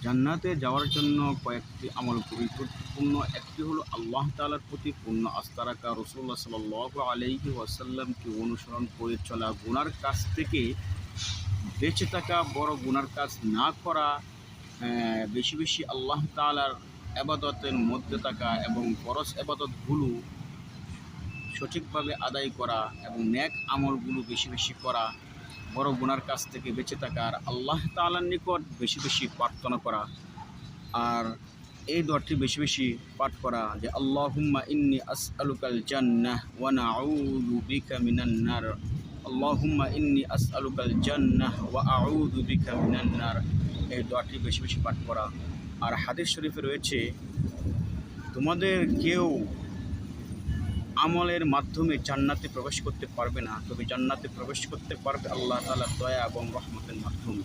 জান্নাতে যাওয়ার জন্য কয়েকটি আমল খুবই গুরুত্বপূর্ণ। একটি হলো আল্লাহ তাআলার প্রতি পূর্ণ আস্থা রাখা, রাসূলুল্লাহ সাল্লাল্লাহু আলাইহি ওয়াসাল্লামকে অনুসরণ করে চলা, গুনার কাজ থেকে বেঁচে থাকা, বড় গুনার কাজ না করা, বেশি বেশি আল্লাহ তাআলার ইবাদতের মধ্যে থাকা এবং ফরজ ইবাদতগুলো সঠিকভাবে আদায় করা এবং নেক আমলগুলো বেশি বেশি করা, বড় গুনার কাছ থেকে বেঁচে থাকা, আর আল্লাহ তাআলার নিকট বেশি বেশি প্রার্থনা করা। আর এই দোয়াটি বেশি বেশি পাঠ করা যে আল্লাহুম্মা ইন্নী আসআলুকাল জান্নাহ ওয়া নাউযু বিকা মিনান নার, আল্লাহুম্মা ইন্নী আসআলুকাল জান্নাহ ওয়া আউযু বিকা মিনান নার। এই দোয়াটি বেশি বেশি পাঠ করা। আর হাদিস শরীফে রয়েছে, তোমাদের কেউ আমলের মাধ্যমে জান্নাতে প্রবেশ করতে পারবে না, তবে জান্নাতে প্রবেশ করতে পারবে আল্লাহ তাআলার দয়া এবং রহমতের মাধ্যমে।